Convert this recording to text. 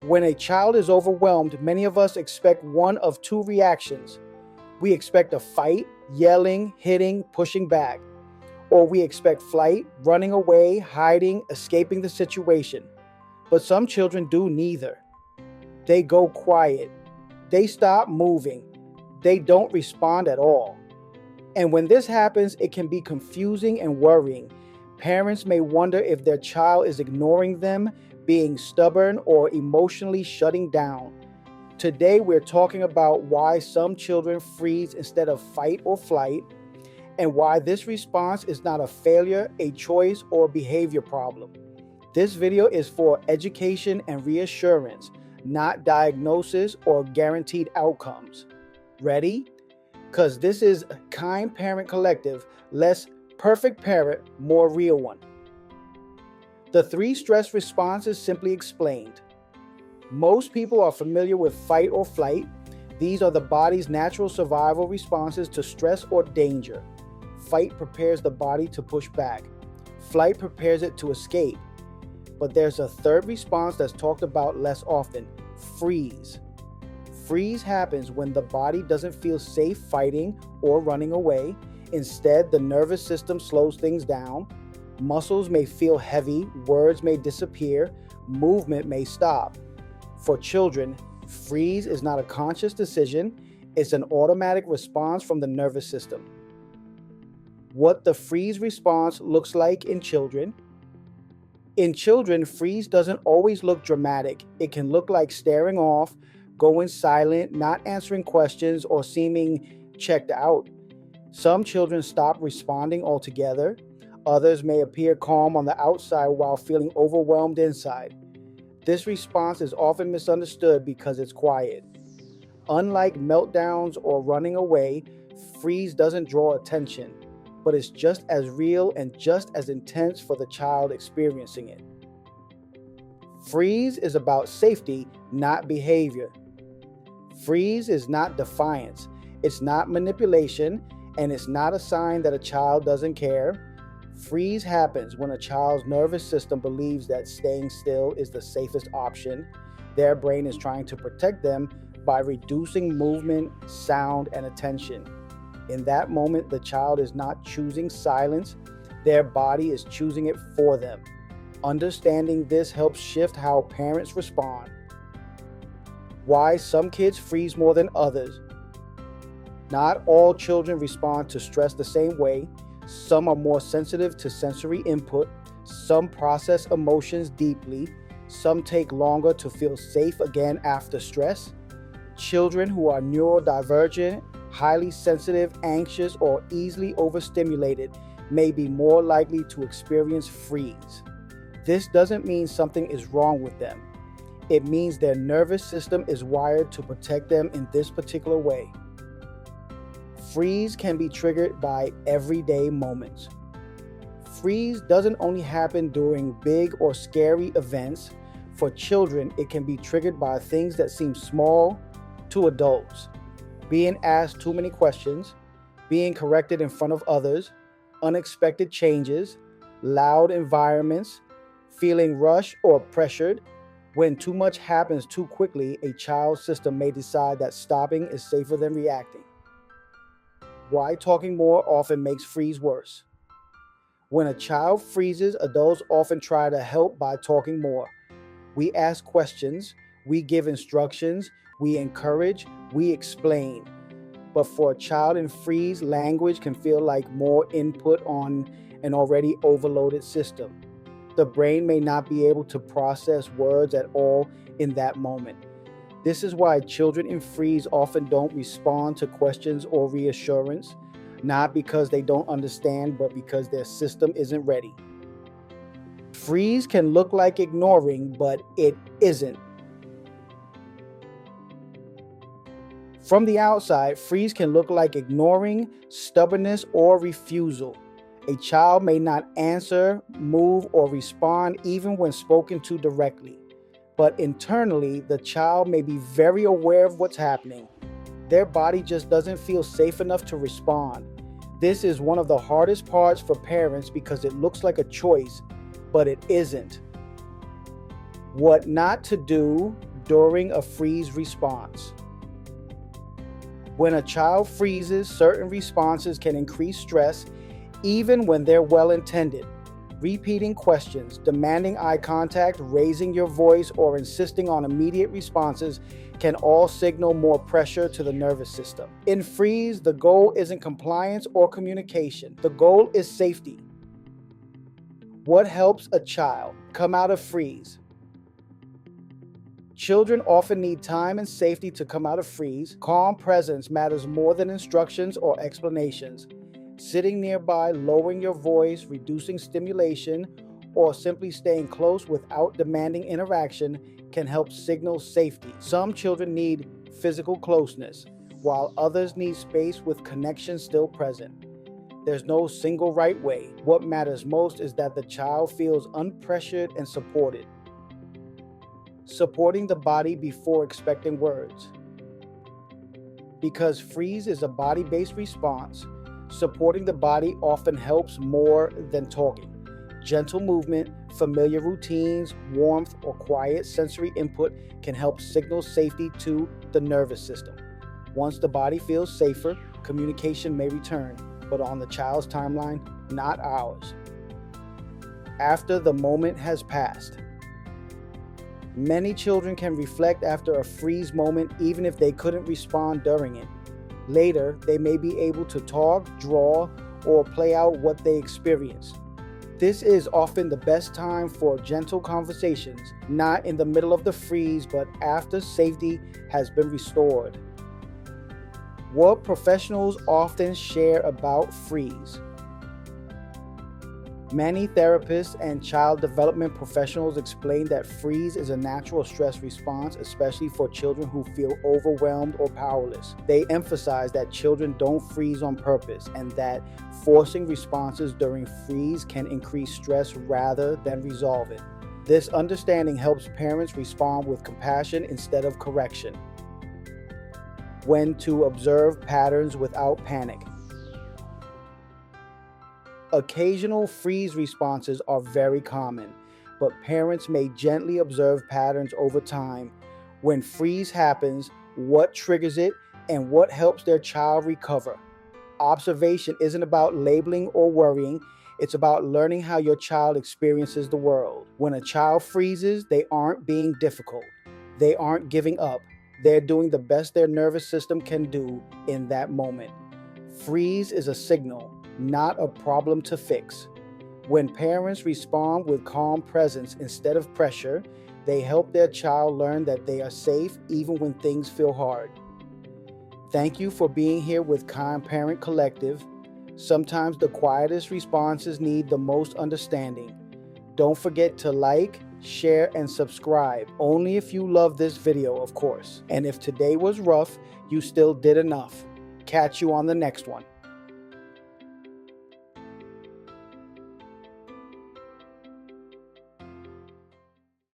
When a child is overwhelmed, many of us expect one of two reactions. We expect a fight, yelling, hitting, pushing back. Or we expect flight, running away, hiding, escaping the situation. But some children do neither. They go quiet. They stop moving. They don't respond at all. And when this happens, it can be confusing and worrying. Parents may wonder if their child is ignoring them, being stubborn, or emotionally shutting down. Today, we're talking about why some children freeze instead of fight or flight, and why this response is not a failure, a choice, or behavior problem. This video is for education and reassurance, not diagnosis or guaranteed outcomes. Ready? Because this is a Kind Parent Collective, less perfect parent, more real one. The 3 stress responses simply explained. Most people are familiar with fight or flight. These are the body's natural survival responses to stress or danger. Fight prepares the body to push back. Flight prepares it to escape. But there's a third response that's talked about less often: freeze. Freeze happens when the body doesn't feel safe fighting or running away. Instead, the nervous system slows things down. Muscles may feel heavy, words may disappear, movement may stop. For children, freeze is not a conscious decision, it's an automatic response from the nervous system. What the freeze response looks like in children. In children, freeze doesn't always look dramatic. It can look like staring off, going silent, not answering questions, or seeming checked out. Some children stop responding altogether. Others may appear calm on the outside while feeling overwhelmed inside. This response is often misunderstood because it's quiet. Unlike meltdowns or running away, freeze doesn't draw attention, but it's just as real and just as intense for the child experiencing it. Freeze is about safety, not behavior. Freeze is not defiance. It's not manipulation, and it's not a sign that a child doesn't care. Freeze happens when a child's nervous system believes that staying still is the safest option. Their brain is trying to protect them by reducing movement, sound, and attention. In that moment, the child is not choosing silence. Their body is choosing it for them. Understanding this helps shift how parents respond. Why some kids freeze more than others. Not all children respond to stress the same way. Some are more sensitive to sensory input. Some process emotions deeply. Some take longer to feel safe again after stress. Children who are neurodivergent, highly sensitive, anxious, or easily overstimulated may be more likely to experience freeze. This doesn't mean something is wrong with them. It means their nervous system is wired to protect them in this particular way. Freeze can be triggered by everyday moments. Freeze doesn't only happen during big or scary events. For children, it can be triggered by things that seem small to adults. Being asked too many questions, being corrected in front of others, unexpected changes, loud environments, feeling rushed or pressured. When too much happens too quickly, a child's system may decide that stopping is safer than reacting. Why talking more often makes freeze worse. When a child freezes, adults often try to help by talking more. We ask questions, we give instructions, we encourage, we explain. But for a child in freeze, language can feel like more input on an already overloaded system. The brain may not be able to process words at all in that moment. This is why children in freeze often don't respond to questions or reassurance, not because they don't understand, but because their system isn't ready. Freeze can look like ignoring, but it isn't. From the outside, freeze can look like ignoring, stubbornness, or refusal. A child may not answer, move, or respond even when spoken to directly. But internally, the child may be very aware of what's happening. Their body just doesn't feel safe enough to respond. This is one of the hardest parts for parents because it looks like a choice, but it isn't. What not to do, during a freeze response. When a child freezes, certain responses can increase stress even when they're well-intended. Repeating questions, demanding eye contact, raising your voice, or insisting on immediate responses can all signal more pressure to the nervous system. In freeze, the goal isn't compliance or communication. The goal is safety. What helps a child come out of freeze? Children often need time and safety to come out of freeze. Calm presence matters more than instructions or explanations. Sitting nearby, lowering your voice, reducing stimulation, or simply staying close without demanding interaction can help signal safety. Some children need physical closeness, while others need space with connection still present. There's no single right way. What matters most is that the child feels unpressured and supported. Supporting the body before expecting words. Because freeze is a body-based response, supporting the body often helps more than talking. Gentle movement, familiar routines, warmth, or quiet sensory input can help signal safety to the nervous system. Once the body feels safer, communication may return, but on the child's timeline, not ours. After the moment has passed. Many children can reflect after a freeze moment even if they couldn't respond during it. Later, they may be able to talk, draw, or play out what they experienced. This is often the best time for gentle conversations, not in the middle of the freeze, but after safety has been restored. What professionals often share about freeze. Many therapists and child development professionals explain that freeze is a natural stress response, especially for children who feel overwhelmed or powerless. They emphasize that children don't freeze on purpose and that forcing responses during freeze can increase stress rather than resolve it. This understanding helps parents respond with compassion instead of correction. When to observe patterns without panic. Occasional freeze responses are very common, but parents may gently observe patterns over time. When freeze happens, what triggers it, and what helps their child recover. Observation isn't about labeling or worrying, it's about learning how your child experiences the world. When a child freezes, they aren't being difficult. They aren't giving up. They're doing the best their nervous system can do in that moment. Freeze is a signal, not a problem to fix. When parents respond with calm presence instead of pressure, they help their child learn that they are safe even when things feel hard. Thank you for being here with Kind Parent Collective. Sometimes the quietest responses need the most understanding. Don't forget to like, share, and subscribe, only if you love this video, of course. And if today was rough, you still did enough. Catch you on the next one.